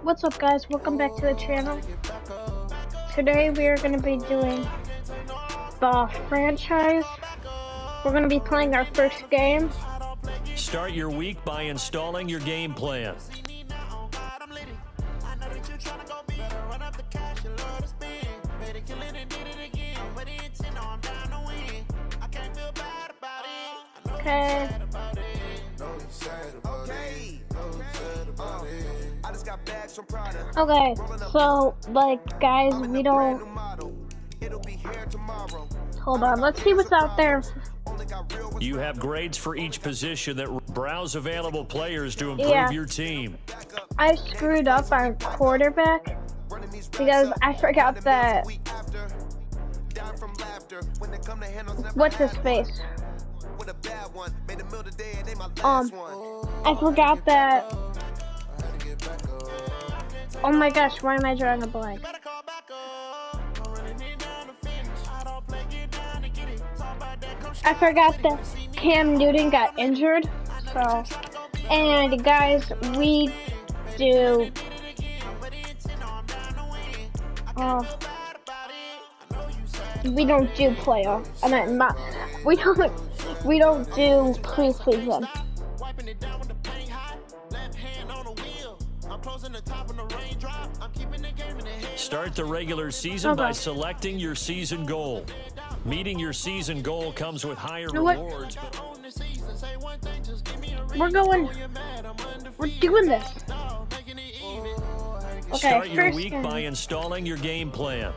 What's up, guys? Welcome back to the channel. Today we are going to be doing the franchise. We're going to be playing our first game. Start your week by installing your game plan. Okay. Okay, so, like, guys, we don't... Hold on, let's see what's out there. You have grades for each position that browse available players to improve your team. I screwed up on quarterback because I forgot that... What's his face? I forgot that... Oh my gosh, why am I drawing a blank? I forgot that Cam Newton got injured, so... And guys, we do... we don't do playoff. I mean, we don't do preseason. Start the regular season by selecting your season goal. Meeting your season goal comes with higher rewards. We're doing this. Okay, start your week by installing your game plan.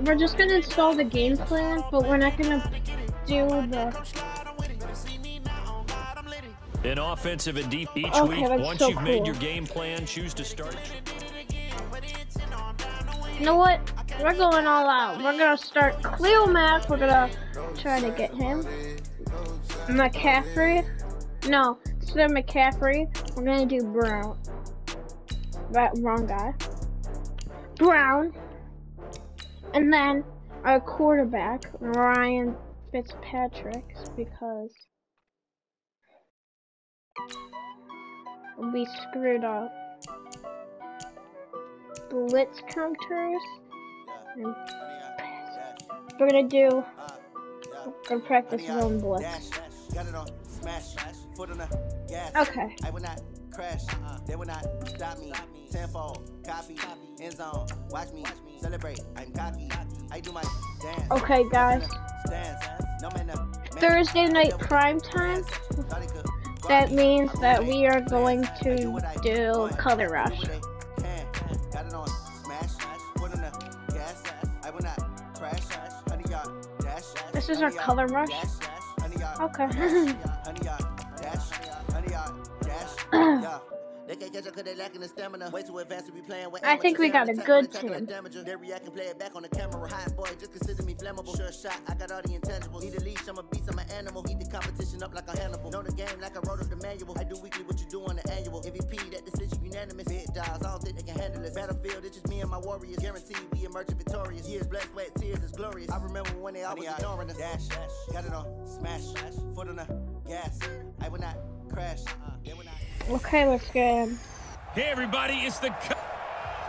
We're just gonna install the game plan, but we're not gonna do the... In offensive and deep each week, once you've made your game plan, choose to start. You know what? We're going all out. We're gonna start Cleo Mack. We're gonna try to get him. McCaffrey. No, instead of McCaffrey, we're gonna do Brown. Wrong guy. Brown. And then our quarterback, Ryan Fitzpatrick, because we screwed up. Blitz counters. And we're gonna practice zone blitz. Okay. I will not crash. They will not stop me. Tenfold, copy, end zone. Watch me celebrate. I'm cocky. I do my dance. Okay, guys. Thursday night prime time. That means that we are going to do Color Rush. This is our Color Rush. Okay. I think we got a good team. I got all the intangibles. Need a leash, I'm a beast, I'm an animal. Eat the competition up like a Hannibal. Know the game like I wrote up the manual. I do weekly what you do on the annual. MVP, that decision unanimous. Big dogs, I don't think they can handle this. Battlefield, it's just me and my warriors. Guaranteed we emerge victorious. Years, blood, sweat, tears, it's glorious. I remember when they always ignoring us. Dash, got it on, smash, foot on the gas. I will not crash. Okay, let's get him. Hey everybody, it's the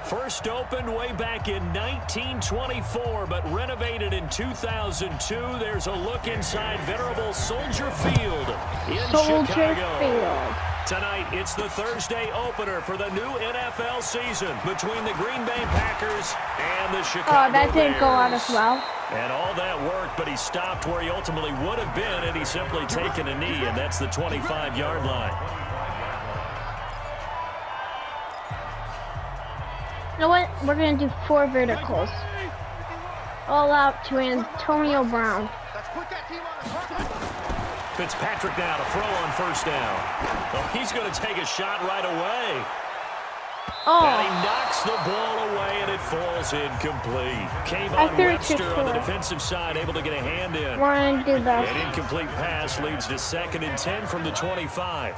first opened way back in 1924, but renovated in 2002. There's a look inside venerable Soldier Field in Chicago. Tonight, it's the Thursday opener for the new NFL season between the Green Bay Packers and the Chicago that didn't go out as well. And all that worked, but he stopped where he ultimately would have been, and he's simply taken a knee, and that's the 25-yard line. You know what? We're going to do 4 verticals. All out to Antonio Brown. Fitzpatrick now to throw on first down. Well, he's going to take a shot right away. And he knocks the ball away, and it falls incomplete. Kayvon Webster on the defensive side, able to get a hand in. An incomplete pass leads to 2nd and 10 from the 25.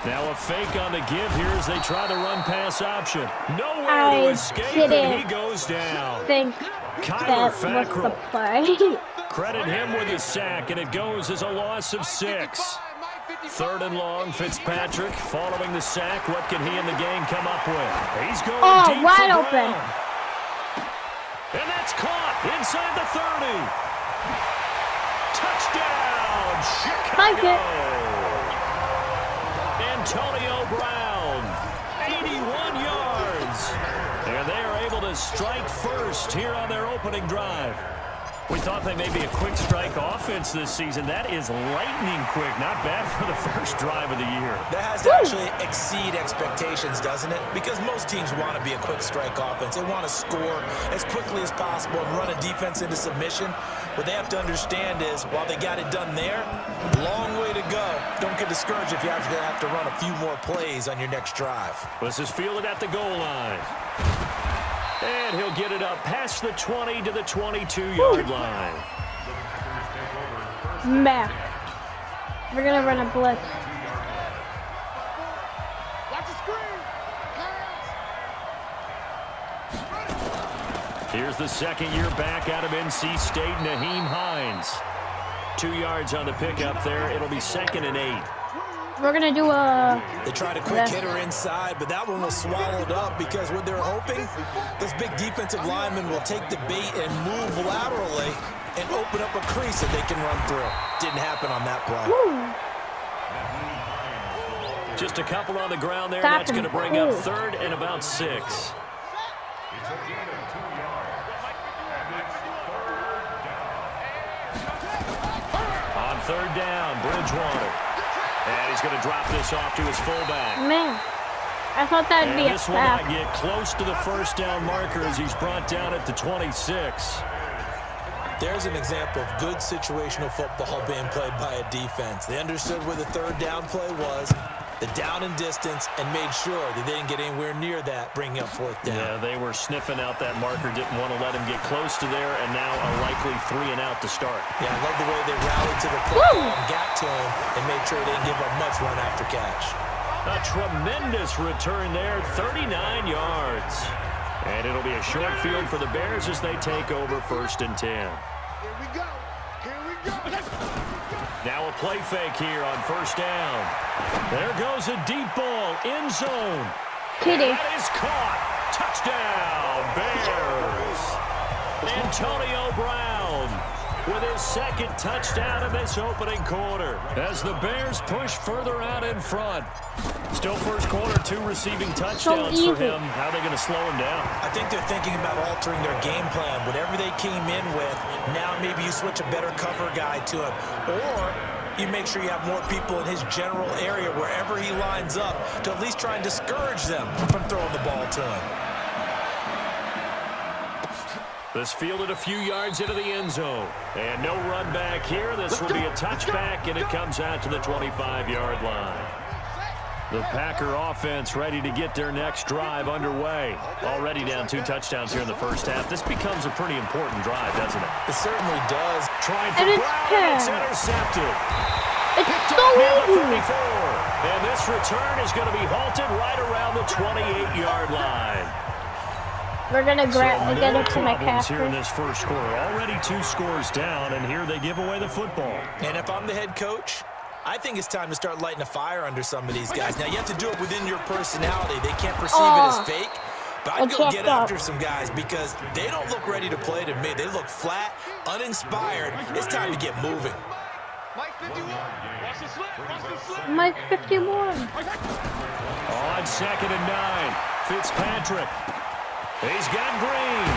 Now a fake on the give here as they try the run-pass option. Nowhere to escape, and he goes down. Think Kyler that was the play. Credit him with his sack, and it goes as a loss of 6. 3rd and long, Fitzpatrick following the sack. What can he and the gang come up with? He's going deep wide for open. Brown. And that's caught inside the 30. Touchdown, Chicago. Antonio Brown, 81 yards. And they are able to strike first here on their opening drive. We thought they may be a quick strike offense this season. That is lightning quick. Not bad for the first drive of the year. That has to actually exceed expectations, doesn't it? Because most teams want to be a quick strike offense. They want to score as quickly as possible and run a defense into submission. What they have to understand is, while they got it done there, long way to go. Don't get discouraged if you actually have to run a few more plays on your next drive. This is fielded at the goal line. And he'll get it up past the 20 to the 22-yard line. Mac. We're going to run a blitz. Here's the second-year back out of NC State, Nyheim Hines. 2 yards on the pickup there. It'll be 2nd and 8. We're going to do a... They tried a quick hitter inside, but that one was swallowed up because what they're hoping, those big defensive linemen will take the bait and move laterally and open up a crease that they can run through. Didn't happen on that play. Just a couple on the ground there. That's going to bring up 3rd and about 6. On 3rd down, Bridgewater. And he's going to drop this off to his fullback. Man, I thought that would be a this will not get close to the first down marker as he's brought down at the 26. There's an example of good situational football being played by a defense. They understood where the 3rd down play was, the down and distance, and made sure that they didn't get anywhere near that, bringing up 4th down. Yeah, they were sniffing out that marker, didn't want to let him get close to there, and now a likely 3 and out to start. Yeah, I love the way they rallied to the football and got to him and made sure they didn't give up much run after catch. A tremendous return there, 39 yards. And it'll be a short field for the Bears as they take over 1st and 10. Here we go. Here we go. Now a play fake here on 1st down. There goes a deep ball, end zone. Kitty. That is caught. Touchdown, Bears. Antonio Brown with his 2nd touchdown in this opening quarter as the Bears push further out in front. Still first quarter, 2 receiving touchdowns for him. How are they going to slow him down? I think they're thinking about altering their game plan. Whatever they came in with, now maybe you switch a better cover guy to him. Or you make sure you have more people in his general area wherever he lines up to at least try and discourage them from throwing the ball to him. This fielded a few yards into the end zone. And no run back here. This will be a touchback, and it comes out to the 25-yard line. The Packer offense ready to get their next drive underway. Already down 2 touchdowns here in the first half. This becomes a pretty important drive, doesn't it? It certainly does. Trying for Brown, and it's intercepted. It's Picked so up near the easy. 34. And this return is going to be halted right around the 28-yard line. We're going to get it to problems here in McCaffrey. this first quarter. Already 2 scores down, and here they give away the football. And if I'm the head coach, I think it's time to start lighting a fire under some of these guys. Now, you have to do it within your personality. They can't perceive it as fake. But I'd go get after some guys because they don't look ready to play to me. They look flat, uninspired. It's time to get moving. Mike 51. Watch the slip. Watch the slip. Mike 51. On 2nd and 9, Fitzpatrick. He's got Green.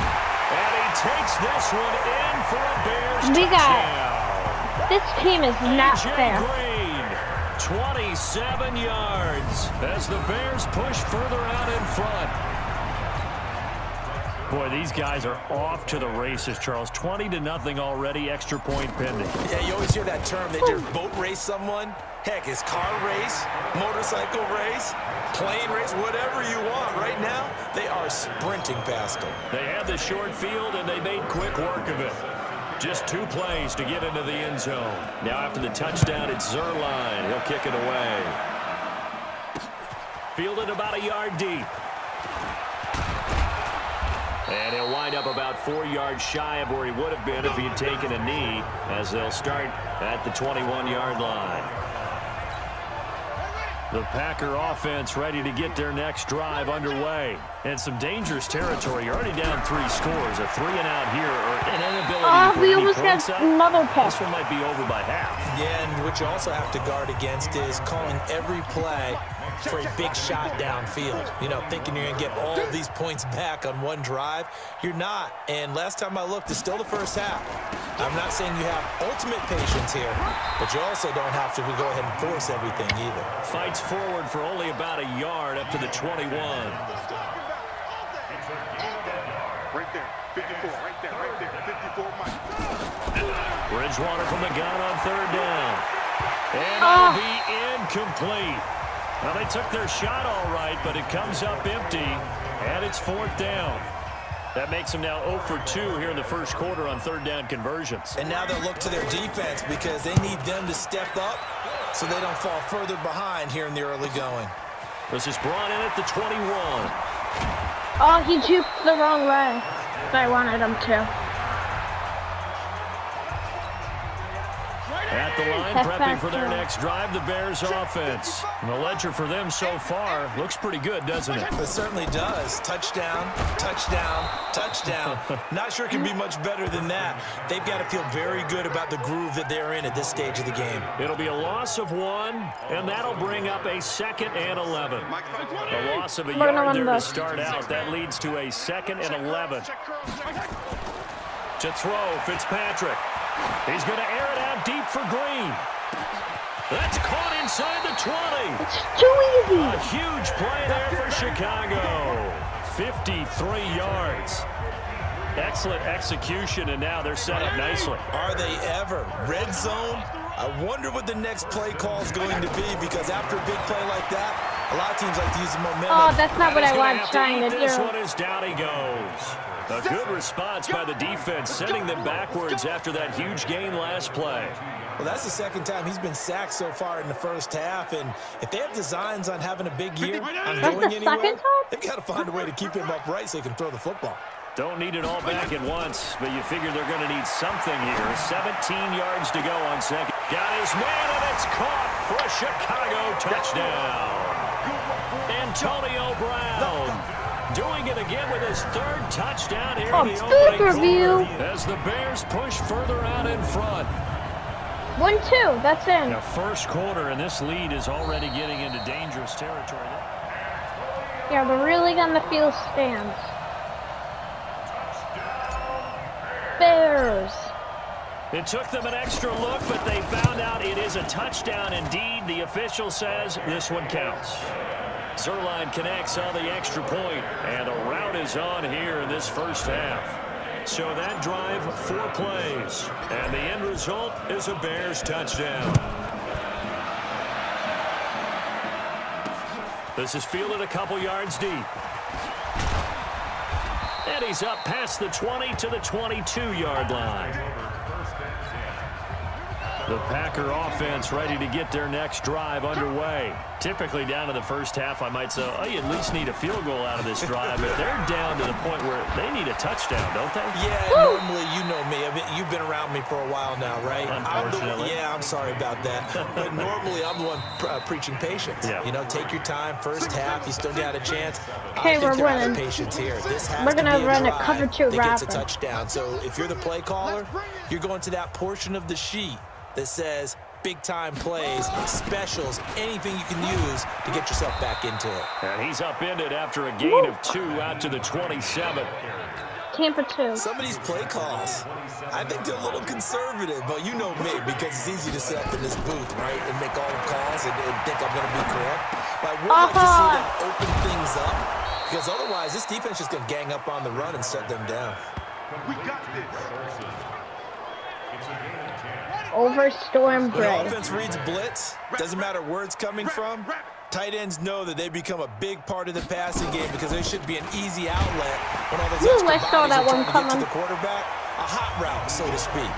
And he takes this one in for a Bears touchdown. This team is not AJ fair. Green, 27 yards as the Bears push further out in front. Boy, these guys are off to the races, Charles. 20-0 already, extra point pending. Yeah, you always hear that term. They just boat race someone. Heck, it's car race, motorcycle race, plane race, whatever you want. Right now, they are sprinting past them. They had the short field, and they made quick work of it. Just 2 plays to get into the end zone. Now after the touchdown, it's Zerline. He'll kick it away. Fielded about a yard deep. And he'll wind up about 4 yards shy of where he would have been if he had taken a knee, as they'll start at the 21-yard line. The Packer offense ready to get their next drive underway. And some dangerous territory. You're already down 3 scores. A 3-and-out here, or an inability to we almost got another pick. This one might be over by half. Yeah, and what you also have to guard against is calling every play for a big shot downfield. You know, thinking you're going to get all these points back on one drive. You're not. And last time I looked, it's still the first half. I'm not saying you have ultimate patience here, but you also don't have to go ahead and force everything either. Fights forward for only about a yard up to the 21. Right there, 54, right there, 54, Mike. Bridgewater from the gun on 3rd down. And it'll be incomplete. Well, they took their shot all right, but it comes up empty, and it's 4th down. That makes them now 0 for 2 here in the first quarter on 3rd down conversions. And now they'll look to their defense because they need them to step up so they don't fall further behind here in the early going. This is brought in at the 21. Oh, he juked the wrong way. I wanted him to. At the line, prepping for their next drive, the Bears offense. And the ledger for them so far looks pretty good, doesn't it? It certainly does. Touchdown, touchdown, touchdown. Not sure it can be much better than that. They've got to feel very good about the groove that they're in at this stage of the game. It'll be a loss of 1, and that'll bring up a 2nd and 11. A loss of a yard there to start out. That leads to a 2nd and 11. To throw, Fitzpatrick. He's going to air it out deep for Green. That's caught inside the 20. It's too easy. A huge play there for Chicago. 53 yards. Excellent execution, and now they're set up nicely. Are they ever? Red zone? I wonder what the next play call is going to be, because after a big play like that, a lot of teams like to use the momentum. Oh, that's not what I was trying to do. This one is down he goes. A good response by the defense, sending them backwards after that huge gain last play. Well, that's the second time he's been sacked so far in the first half, and if they have designs on having a big year, on going anywhere, they've got to find a way to keep him upright so he can throw the football. Don't need it all back at once, but you figure they're going to need something here. 17 yards to go on 2nd. Got his man, and it's caught for a Chicago touchdown. Antonio Brown doing it again with his 3rd touchdown here in the opening quarter as the Bears push further out in front. 1-2, that's in. The first quarter, and this lead is already getting into dangerous territory. Yeah, the really on the field stands. Bears. It took them an extra look, but they found out it is a touchdown indeed. The official says this one counts. Zerline connects on the extra point, and a rout is on here in this first half. So that drive, 4 plays, and the end result is a Bears touchdown. This is fielded a couple yards deep. And he's up past the 20 to the 22-yard line. The Packer offense ready to get their next drive underway. Typically down to the first half, I might say, oh, you at least need a field goal out of this drive. But they're down to the point where they need a touchdown, don't they? Yeah, normally, you know me. I mean, you've been around me for a while now, right? Unfortunately. I'm sorry about that. But normally, I'm the one preaching patience. Yeah. You know, take your time. First half, you still got a chance. Okay, we're winning. Patience here. This has we're going to to be run a drive cover 2 that rapid. gets a touchdown. So if you're the play caller, you're going to that portion of the sheet that says big-time plays, specials, anything you can use to get yourself back into it. And he's upended after a gain of 2 out to the 27. Tampa 2. Some of these play calls, I think they're a little conservative, but you know me, because it's easy to sit up in this booth, right, and make all the calls and think I'm going to be correct. But I would like to see them open things up, because otherwise this defense is going to gang up on the run and shut them down. We got this. Over Storm When Bray. offense reads blitz, doesn't matter where it's coming from, tight ends know that they become a big part of the passing game because there should be an easy outlet when all those extra I saw bodies that are one trying to get to coming. the quarterback. A hot route, so to speak.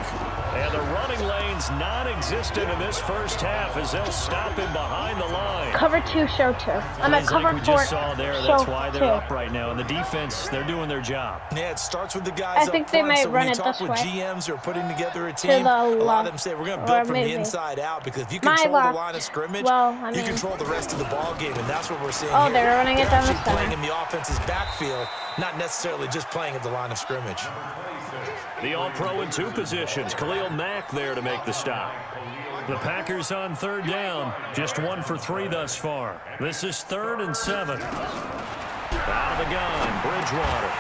And the running lane's non-existent in this first half as they'll stop him behind the line. Cover 2, show 2. I'm at cover 4, we just saw there, show that's why they're 2. up right now. And the defense, they're doing their job. Yeah, it starts with the guys I think up they front, might so run when you it talk this with way. GMs who are putting together a To team, the a lot left. of them say, we're going to Or build from maybe. the inside out, because if you My control the left. line of scrimmage, Well, I you mean- control the rest of the ball game, and that's what we're seeing Oh, here. they're running it down the actually playing center. in the offense's backfield, not necessarily just playing at the line of scrimmage. The All-Pro in 2 positions. Khalil Mack there to make the stop. The Packers on 3rd down. Just 1 for 3 thus far. This is 3rd and 7. Out of the gun, Bridgewater.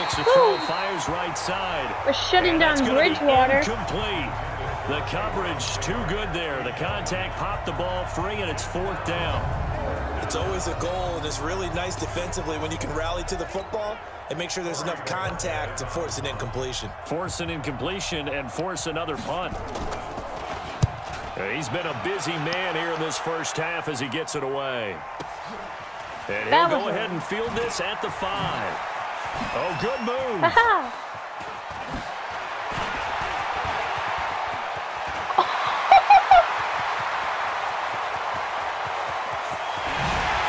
Looks to throw, fires right side. We're shutting And down that's gonna be Bridgewater. incomplete. The coverage too good there. The contact popped the ball free, and it's 4th down. It's always a goal, and it's really nice defensively when you can rally to the football and make sure there's enough contact to force an incompletion. Force an incompletion and force another punt. He's been a busy man here in this first half as he gets it away. And he'll go ahead and field this at the 5. Oh, good move. Haha.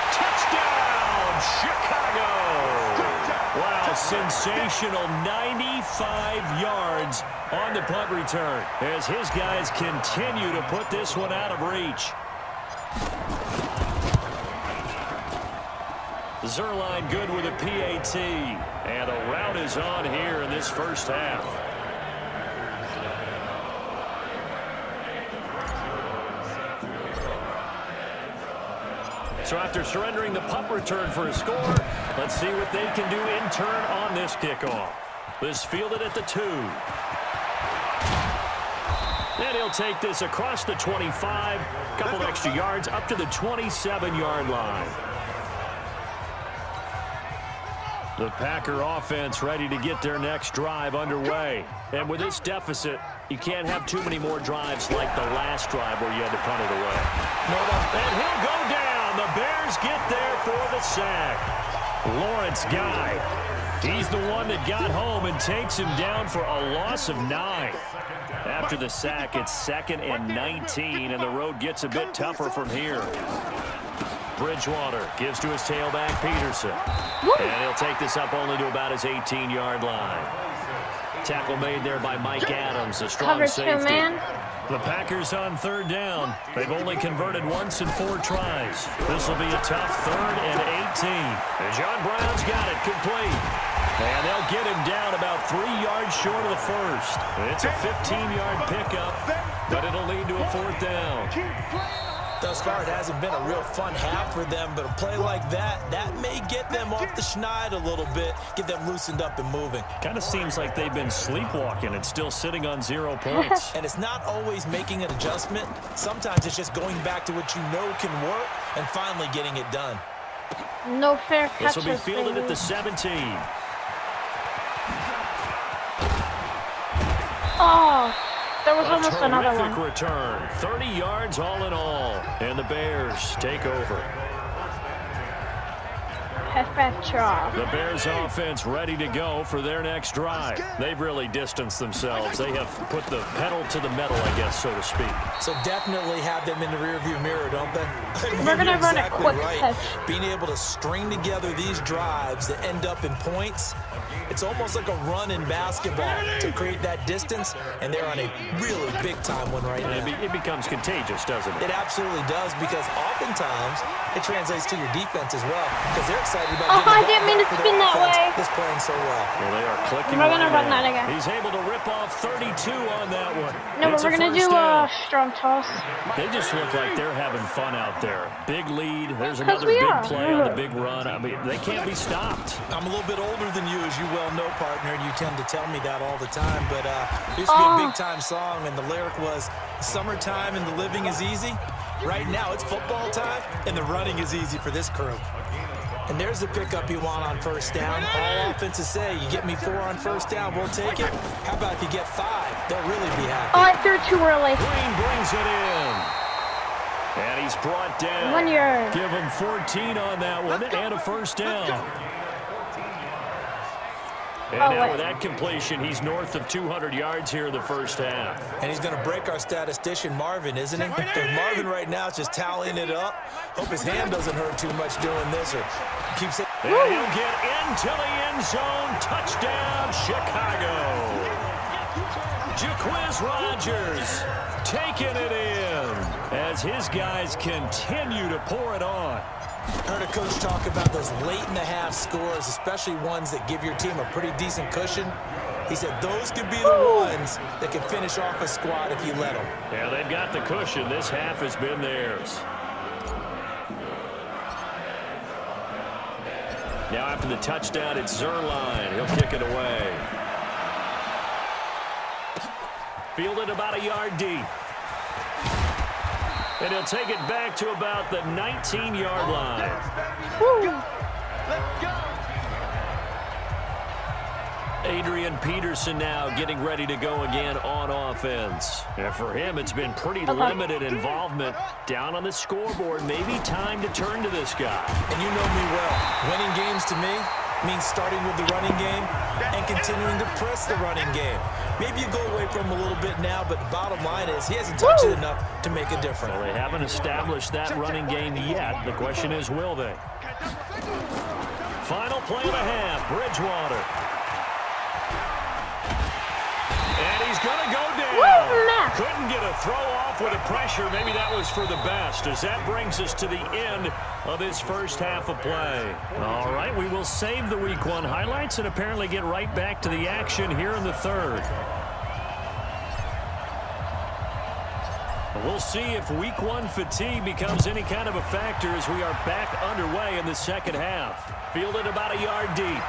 Touchdown, Chicago. Wow, sensational 95 yards on the punt return as his guys continue to put this one out of reach. Zerline good with a PAT, and a rout is on here in this first half. So after surrendering the punt return for a score, let's see what they can do in turn on this kickoff. This fielded at the 2. And he'll take this across the 25, couple extra yards up to the 27-yard line. The Packer offense ready to get their next drive underway. And with this deficit, you can't have too many more drives like the last drive where you had to punt it away. And he'll go down. The Bears get there for the sack. Lawrence Guy. He's the one that got home and takes him down for a loss of 9. After the sack, it's 2nd and 19, and the road gets a bit tougher from here. Bridgewater gives to his tailback, Peterson. And he'll take this up only to about his 18-yard line. Tackle made there by Mike Adams, a strong Cover 2, safety. man. The Packers on 3rd down. They've only converted once in 4 tries. This will be a tough 3rd and 18. And John Brown's got it complete. And they'll get him down about 3 yards short of the first. It's a 15-yard pickup, but it'll lead to a 4th down. Thus far, it hasn't been a real fun half for them, but a play like that may get them off the schneid a little bit, get them loosened up and moving. Kind of seems like they've been sleepwalking and still sitting on 0 points. And it's not always making an adjustment. Sometimes it's just going back to what you know can work and finally getting it done. No fair This catches. will be fielded baby. at the 17. Oh, there was A almost another terrific one. return. 30 yards all in all. And the Bears take over. The Bears offense ready to go for their next drive. They've really distanced themselves. They have put the pedal to the metal, I guess, so to speak. So definitely have them in the rearview mirror, don't they? We're going to run a exactly quick right. pitch. Being able to string together these drives that end up in points, it's almost like a run in basketball to create that distance, and they're on a really big-time one right now. It becomes contagious, doesn't it? It absolutely does, because oftentimes it translates to your defense as well, because they're excited about Oh, I getting the didn't mean ball to back for spin the that offense way. that's playing so well. Well, they are clicking. We're gonna run in. that again. He's able to rip off 32 on that one. No, but It's we're going to first do down. a strong toss. They just look like they're having fun out there. Big lead. There's 'Cause another we big are. play on the big run. I mean, they can't be stopped. I'm a little bit older than you, as you well know, partner, and you tend to tell me that all the time, but it used to be a big-time song, and the lyric was, summertime and the living is easy. Right now, it's football time, and the running is easy for this crew. And there's the pickup you want on first down. All offenses say, you get me 4 on first down, we'll take it. How about if you get 5? They'll really be happy. Oh, I threw too early. Green brings it in. And he's brought down. 1 yard. Give him 14 on that one and a first down. And now with that completion, he's north of 200 yards here in the first half. And he's going to break our statistician, Marvin, isn't he? Because Marvin right now is just tallying it up. Hope his hand doesn't hurt too much doing this or keeps it. And he'll get into the end zone. Touchdown, Chicago. Jaquiz Rodgers taking it in as his guys continue to pour it on. Heard a coach talk about those late-in-the-half scores, especially ones that give your team a pretty decent cushion. He said those could be the ones that can finish off a squad if you let them. Yeah, they've got the cushion. This half has been theirs. Now after the touchdown, it's Zerline. He'll kick it away. Fielded about a yard deep. And he'll take it back to about the 19-yard line. Let's go. Adrian Peterson now getting ready to go again on offense. And for him, it's been pretty limited involvement down on the scoreboard. Maybe time to turn to this guy. And you know me well. Winning games to me means starting with the running game and continuing to press the running game. Maybe you go away from him a little bit now, but the bottom line is he hasn't touched it enough to make a difference. Well, they haven't established that running game yet. The question is, will they? Final play of the half, Bridgewater. And he's going to go down. Couldn't get a throw off with the pressure. Maybe that was for the best, as that brings us to the end of this first half of play. All right, we will save the Week 1 highlights and apparently get right back to the action here in the third. We'll see if Week 1 fatigue becomes any kind of a factor as we are back underway in the second half. Fielded about a yard deep.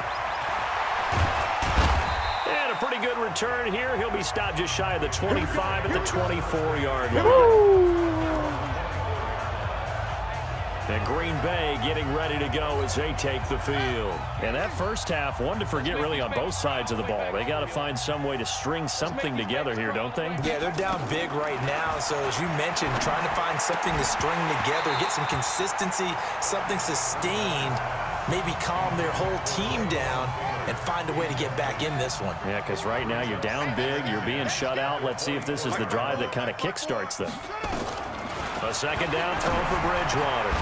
And a pretty good return here. He'll be stopped just shy of the 25 at the 24-yard line. And Green Bay getting ready to go as they take the field. And that first half, one to forget really on both sides of the ball. They got to find some way to string something together here, don't they? Yeah, they're down big right now. So as you mentioned, trying to find something to string together, get some consistency, something sustained, maybe calm their whole team down and find a way to get back in this one. Yeah, because right now you're down big, you're being shut out. Let's see if this is the drive that kind of kickstarts them. A second down throw for Bridgewater.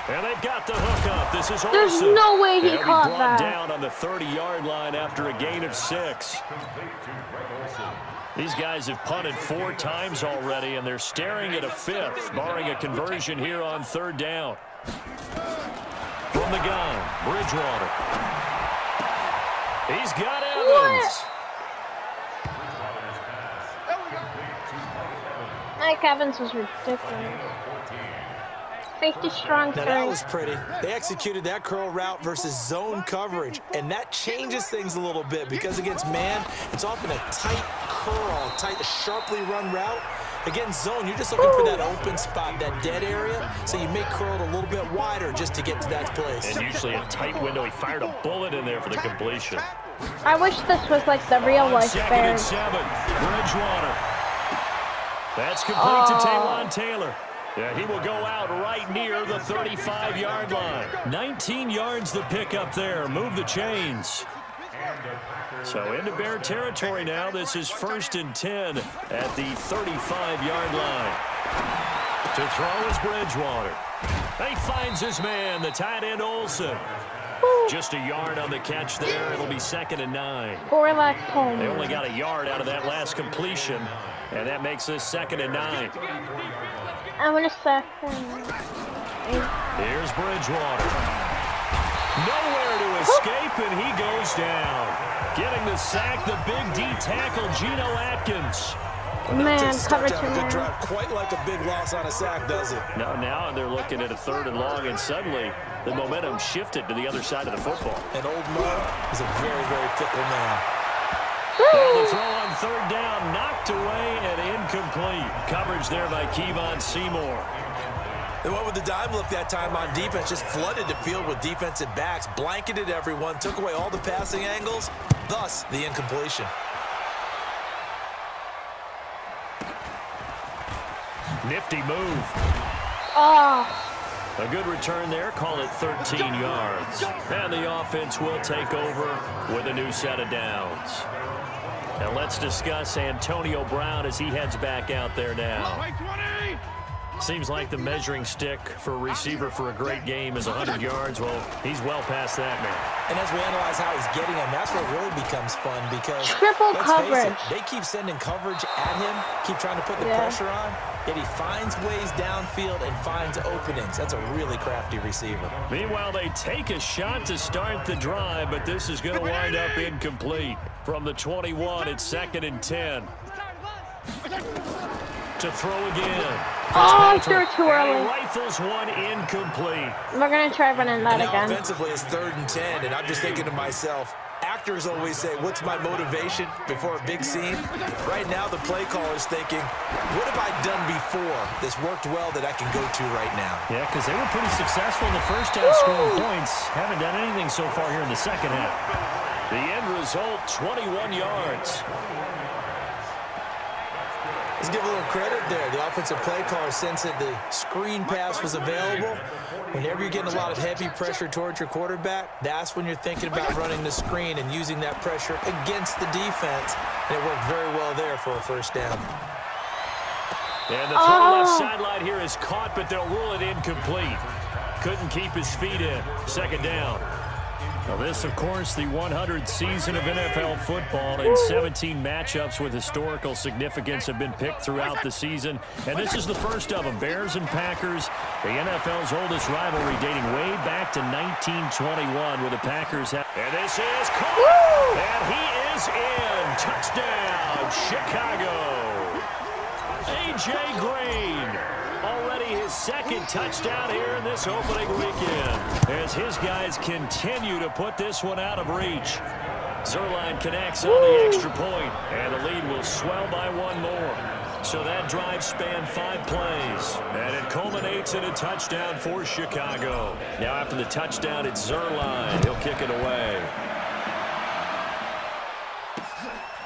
And they've got the hook up. This is There's awesome. no way he caught brought that. Down on the 30-yard line after a gain of 6. These guys have punted 4 times already, and they're staring at a 5th, barring a conversion here on 3rd down. From the gun, Bridgewater. He's got Evans. Mike Evans was ridiculous. Safety strong. Now that was pretty. They executed that curl route versus zone coverage, and that changes things a little bit because against man, it's often a tight curl, tight, sharply run route. Against zone, you're just looking for that open spot, that dead area, so you may curl it a little bit wider just to get to that place. And usually a tight window. He fired a bullet in there for the completion. I wish this was like the real life Bears. 2nd and 7, Bridgewater. That's complete to Taywan Taylor. Yeah, he will go out right near the 35-yard line. 19 yards the pick up there. Move the chains. So into Bear territory now. This is 1st and 10 at the 35-yard line. To throw is Bridgewater. He finds his man, the tight end Olsen. Just a yard on the catch there. It'll be 2nd and 9. They only got a yard out of that last completion, and that makes this 2nd and 9. I want a second. Here's Bridgewater. Nowhere to escape, and he goes down. Getting the sack, the big D tackle, Geno Atkins. Man, cover 2 man. Quite like a big loss on a sack, does it? Now they're looking at a 3rd and long, and suddenly the momentum shifted to the other side of the football. And old Mo is a very, very fickle man. Now the throw on 3rd down, knocked away and incomplete. Coverage there by Kevon Seymour. They went with the dime look that time on defense, just flooded the field with defensive backs, blanketed everyone, took away all the passing angles, thus the incompletion. Nifty move. A good return there. Call it 13 yards. And the offense will take over with a new set of downs. And let's discuss Antonio Brown as he heads back out there now. Seems like the measuring stick for a receiver for a great game is 100 yards. Well, he's well past that now. And as we analyze how he's getting them, that's where it really becomes fun because triple let's coverage. face it, they keep sending coverage at him, keep trying to put the pressure on, yet he finds ways downfield and finds openings. That's a really crafty receiver. Meanwhile, they take a shot to start the drive, but this is going to wind up incomplete. From the 21, it's 2nd and 10. To throw again. Oh, threw it too early. Rifles one incomplete. We're going to try running that now again. Offensively, it's 3rd and 10, and I'm just thinking to myself, actors always say, what's my motivation before a big scene? Right now, the play caller's thinking, what have I done before that's worked well that I can go to right now? Yeah, because they were pretty successful in the first half scoring points. Haven't done anything so far here in the second half. The end result, 21 yards. Let's give a little credit there. The offensive play caller sensed that the screen pass was available. Whenever you're getting a lot of heavy pressure towards your quarterback, that's when you're thinking about running the screen and using that pressure against the defense. And it worked very well there for a first down. And the throw left sideline here is caught, but they'll rule it incomplete. Couldn't keep his feet in. 2nd down. Now this, of course, the 100th season of NFL football, and 17 matchups with historical significance have been picked throughout the season. And this is the first of them, Bears and Packers, the NFL's oldest rivalry dating way back to 1921 with the Packers. And this is caught, and he is in. Touchdown, Chicago. A.J. Green. Already his 2nd touchdown here in this opening weekend as his guys continue to put this one out of reach. Zuerlein connects on the extra point, and the lead will swell by 1 more. So that drive spanned 5 plays, and it culminates in a touchdown for Chicago. Now after the touchdown, it's Zuerlein. He'll kick it away.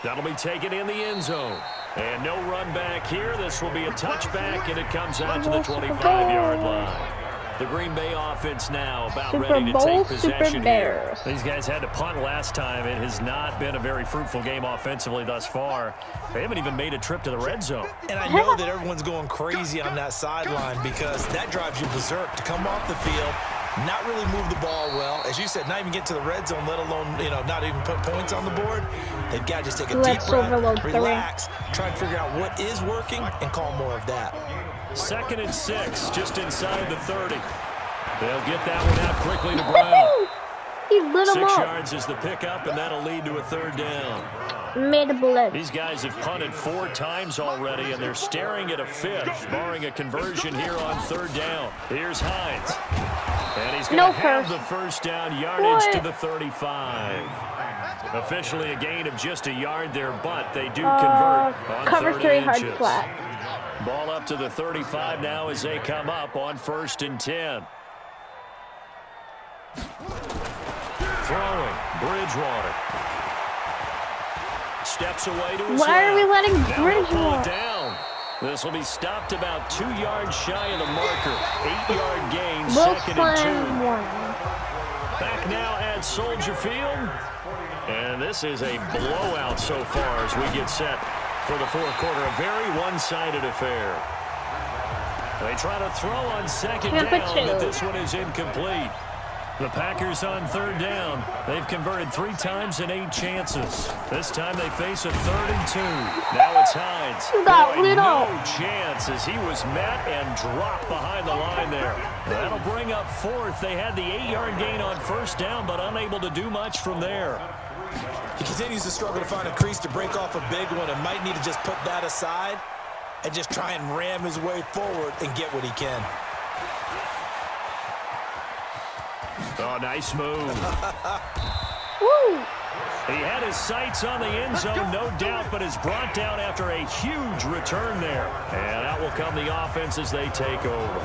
That'll be taken in the end zone. And no run back here. This will be a touchback, and it comes out to the 25-yard line. The Green Bay offense now about ready to take possession here. These guys had to punt last time. It has not been a very fruitful game offensively thus far. They haven't even made a trip to the red zone. And I know that everyone's going crazy on that sideline because that drives you berserk to come off the field, not really move the ball well. As you said, not even get to the red zone, let alone, not even put points on the board. They've got to just take a deep breath, relax, try and figure out what is working, and call more of that. 2nd and 6, just inside the 30. They'll get that one out quickly to Brown. He lit him 6 up. yards is the pickup, and that'll lead to a 3rd down. Made a blitz. These guys have punted 4 times already, and they're staring at a 5th, barring a conversion here on 3rd down. Here's Hines. And he's going to have the first down, yardage to the 35. Officially a gain of just a yard there, but they do convert on cover 30 3 inches. hard flat. Ball up to the 35 now as they come up on 1st and 10. Throwing, Bridgewater. Steps away to his Why are we letting now Bridgewater down? This will be stopped about 2 yards shy of the marker. 8-yard gain, we'll 2nd and 2. Back now at Soldier Field. And this is a blowout so far as we get set for the 4th quarter. A very one-sided affair. They try to throw on 2nd down, but this one is incomplete. The Packers on 3rd down. They've converted 3 times in 8 chances. This time they face a 3rd and 2. Now it's Hines. No chance as he was met and dropped behind the line there. That'll bring up 4th. They had the 8-yard gain on 1st down, but unable to do much from there. He continues to struggle to find a crease to break off a big one and might need to just put that aside and just try and ram his way forward and get what he can. Oh, nice move. Woo! He had his sights on the end zone, no doubt, but is brought down after a huge return there. And out will come the offense as they take over.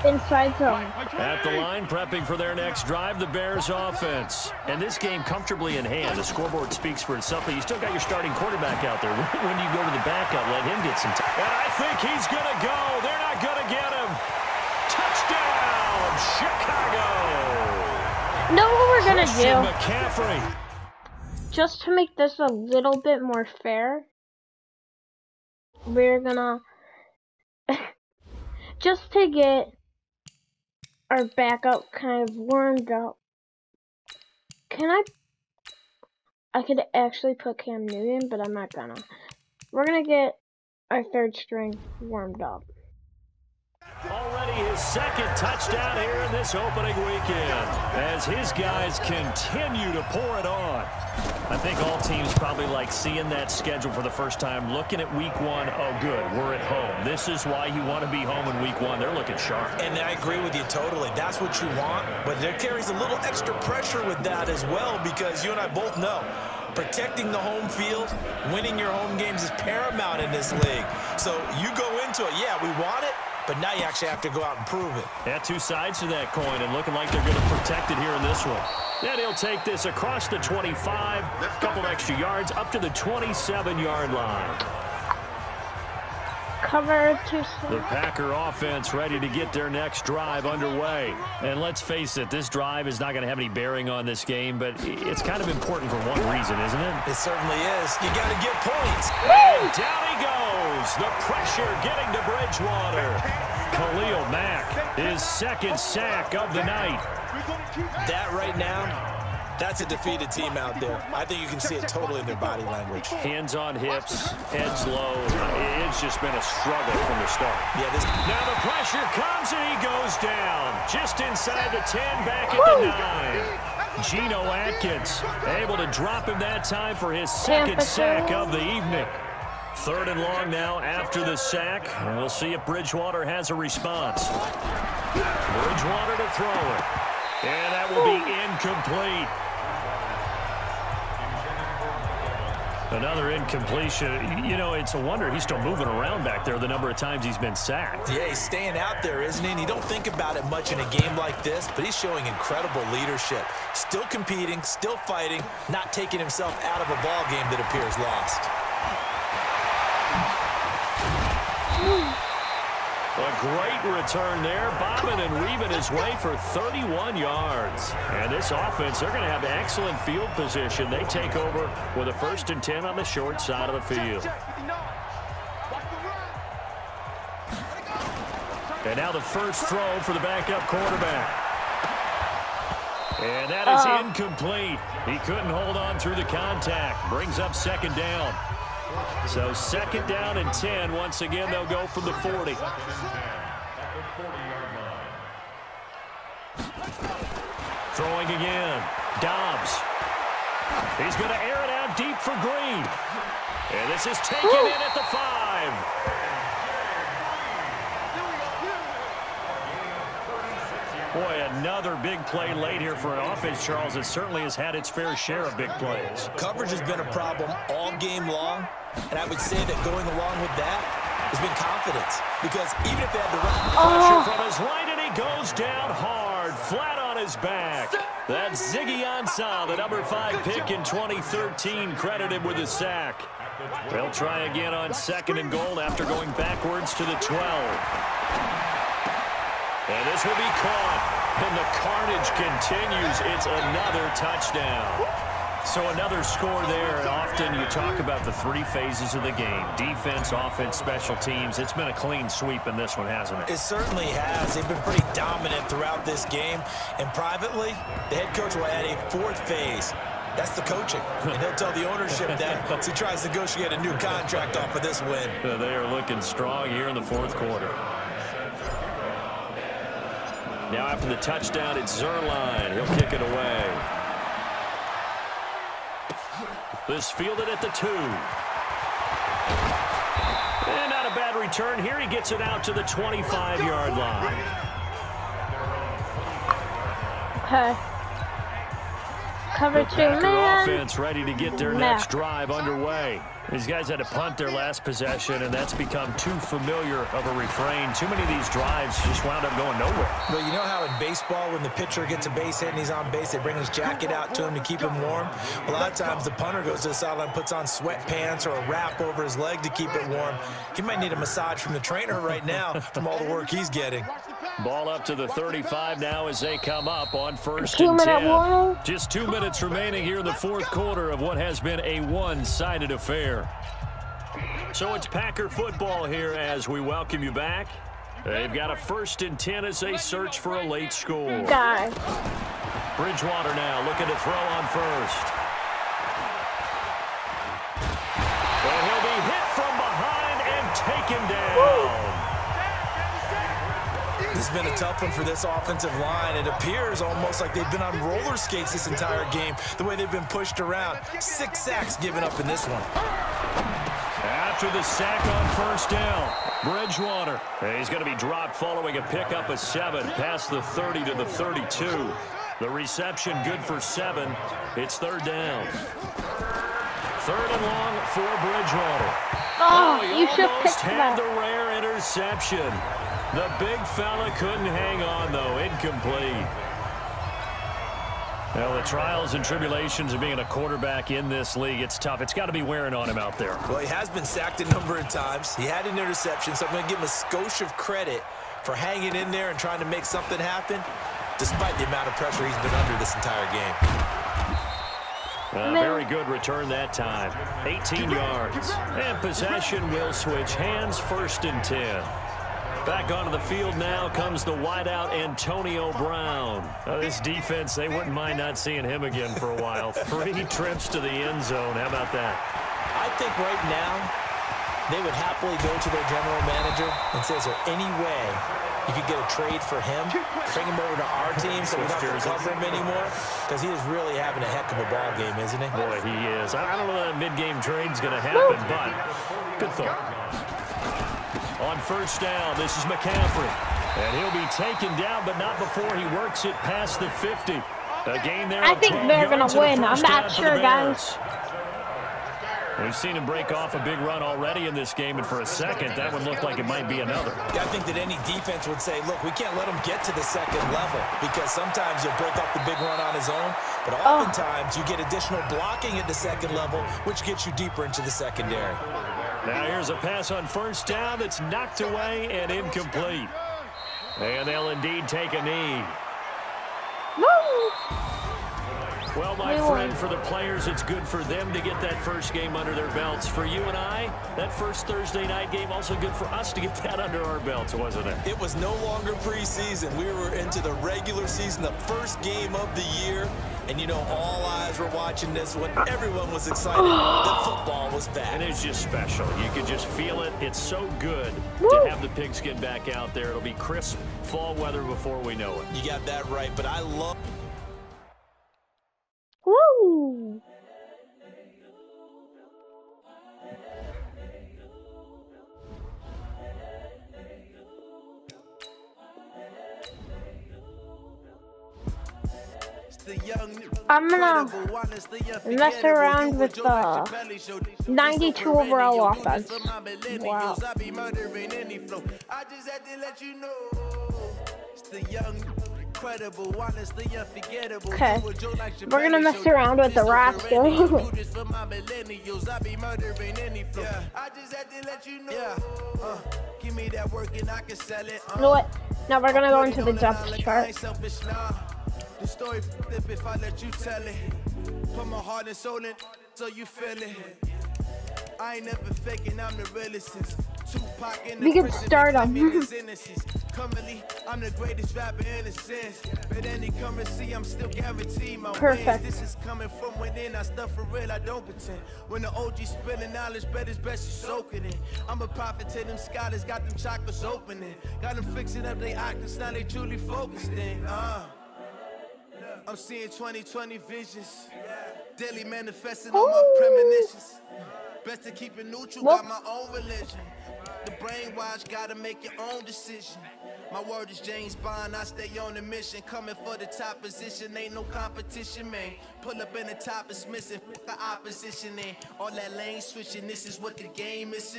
Inside zone. At the line, prepping for their next drive, the Bears offense. And this game comfortably in hand. The scoreboard speaks for itself, but you still got your starting quarterback out there. When you go to the backup, let him get some time. And I think he's going to go. They're not going to get him. gonna Christian do, McCaffrey. just to make this a little bit more fair, we're gonna, just to get our backup kind of warmed up, I could actually put Cam Newton, but I'm not gonna. We're gonna get our third string warmed up. Already his second touchdown here in this opening weekend as his guys continue to pour it on. I think all teams probably like seeing that schedule for the first time, looking at week one. Oh, good, we're at home. This is why you want to be home in week one. They're looking sharp. And I agree with you totally. That's what you want, but there carries a little extra pressure with that as well because you and I both know protecting the home field, winning your home games is paramount in this league. So you go into it, yeah, we want it, but now you actually have to go out and prove it. Yeah, two sides to that coin, and looking like they're going to protect it here in this one. And he'll take this across the 25, a couple extra yards, up to the 27-yard line. Cover two. The Packer offense ready to get their next drive underway. And let's face it, this drive is not going to have any bearing on this game, but it's kind of important for one reason, isn't it? It certainly is. You got to get points. And down he goes. The pressure getting to Bridgewater. Khalil Mack, his second sack of the night. That right now, that's a defeated team out there. I think you can see it totally in their body language. Hands on hips, heads low. It's just been a struggle from the start. Yeah, now the pressure comes and he goes down. Just inside the 10, back at the 9. Geno Atkins able to drop him that time for his second sack of the evening. Third and long now after the sack. And we'll see if Bridgewater has a response. Bridgewater to throw it. And that will be incomplete. Another incompletion. You know, it's a wonder he's still moving around back there the number of times he's been sacked. Yeah, he's staying out there, isn't he? And you don't think about it much in a game like this, but he's showing incredible leadership. Still competing, still fighting, not taking himself out of a ball game that appears lost. A great return there, bobbing and weaving his way for 31 yards. And this offense, they're going to have excellent field position. They take over with a 1st and 10 on the short side of the field. And now the first throw for the backup quarterback. And that is incomplete. He couldn't hold on through the contact. Brings up 2nd down. So 2nd down and 10. Once again, they'll go from the 40. Throwing again. Dobbs. He's going to air it out deep for Green. And this is taken in at the 5. Boy, another big play late here for an offense, Charles, that certainly has had its fair share of big plays. Coverage has been a problem all game long, and I would say that going along with that has been confidence. Because even if they had the pressure from his right, and he goes down hard, flat on his back. That's Ziggy Ansah, the number 5 pick in 2013, credited with a sack. They'll try again on 2nd and goal after going backwards to the 12. And this will be caught, and the carnage continues. It's another touchdown. So another score there, and often you talk about the 3 phases of the game. Defense, offense, special teams. It's been a clean sweep in this one, hasn't it? It certainly has. They've been pretty dominant throughout this game. And privately, the head coach will add a 4th phase. That's the coaching. And he'll tell the ownership that as he tries to negotiate a new contract off of this win. They are looking strong here in the 4th quarter. Now after the touchdown, it's Zerline. He'll kick it away. This fielded at the 2. And not a bad return here. He gets it out to the 25-yard line. Cover 2 man. Offense ready to get their next drive underway. These guys had to punt their last possession, and that's become too familiar of a refrain. Too many of these drives just wound up going nowhere. But you know how in baseball, when the pitcher gets a base hit and he's on base, they bring his jacket out to him to keep him warm? A lot of times the punter goes to the sideline, puts on sweatpants or a wrap over his leg to keep it warm. He might need a massage from the trainer right now from all the work he's getting. Ball up to the 35 now as they come up on first 2 and minute 10. warning. Just 2 minutes remaining here in the fourth quarter of what has been a one-sided affair. So it's Packer football here as we welcome you back. They've got a first and 10 as they search for a late score. Die. Bridgewater now looking to throw on first. And he'll be hit from behind and taken down. This has been a tough one for this offensive line. It appears almost like they've been on roller skates this entire game, the way they've been pushed around. 6 sacks given up in this one. After the sack on first down, Bridgewater. He's going to be dropped following a pickup of 7 past the 30 to the 32. The reception good for 7. It's third down. Third and long for Bridgewater. Oh, he you should almost pick had that. the rare interception. The big fella couldn't hang on, though. Incomplete. Well, the trials and tribulations of being a quarterback in this league, it's tough. It's got to be wearing on him out there. Well, he has been sacked a number of times. He had an interception, so I'm going to give him a skosh of credit for hanging in there and trying to make something happen, despite the amount of pressure he's been under this entire game. Very good return that time. 18 yards. And possession will switch hands, first and 10. Back onto the field now comes the wideout Antonio Brown. This defense, they wouldn't mind not seeing him again for a while. 3 trips to the end zone. How about that? I think right now they would happily go to their general manager and say, is there any way you could get a trade for him, bring him over to our team so we don't have to cover him anymore? Because he is really having a heck of a ball game, isn't he? Boy, he is. I don't know that mid-game trade's going to happen, but good thought. On first down, this is McCaffrey. And he'll be taken down, but not before he works it past the 50. A gain there. I think they're going to win. I'm not sure, guys. We've seen him break off a big run already in this game, and for a second, that would look like it might be another. Yeah, I think that any defense would say, look, we can't let him get to the second level, because sometimes he'll break off the big run on his own, but oftentimes you get additional blocking at the second level, which gets you deeper into the secondary. Now here's a pass on first down that's knocked away and incomplete. And they'll indeed take a knee. Woo! Well, my friend, for the players, it's good for them to get that first game under their belts. For you and I, that first Thursday night game, also good for us to get that under our belts, wasn't it? It was no longer preseason. We were into the regular season, the first game of the year. And, you know, all eyes were watching this when everyone was excited that football was back. And it's just special. You can just feel it. It's so good to have the pigskin back out there. It'll be crisp fall weather before we know it. You got that right, but I love... Woo! I'm gonna mess around with the 92 overall offense. Wow. Okay, we're gonna mess around with the roster. You know what? Now we're gonna go into the depth chart. The story flip if I let you tell it. Put my heart and soul in so you feel it. I ain't never faking, I'm the realest since Tupac in the We could start them. Currently, I'm the greatest rapper in a sense. But any currency, I'm still guaranteed my Perfect. wins. This is coming from within, I stuff for real, I don't pretend. When the OG spilling knowledge, bet it's best you soak it in. I'm a prophet to them scholars, got them chakras opening. Got them fixing up they octaves, now they truly focused in. I'm seeing 2020 visions, daily manifesting on my premonitions. Best to keep it neutral, got my own religion. The brainwash, gotta make your own decision. My word is James Bond, I stay on the mission. Coming for the top position, ain't no competition, man. Pull up in the top is missing, the opposition in. All that lane switching, this is what the game is.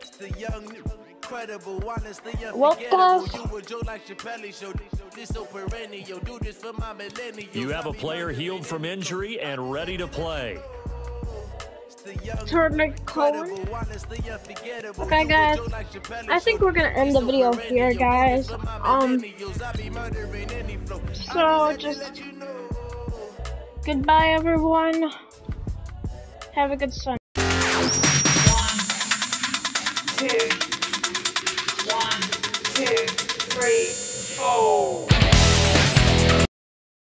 It's the young, incredible, honestly unforgettable. You a Joe like Chappelle show. This so perennial, do this for my millennials. You have a player healed from injury and ready to play. Turner Cohen. Okay, guys. I think we're gonna end the video here, guys. So just goodbye, everyone. Have a good Sunday. 1, 2, 1, 2, 3, 4.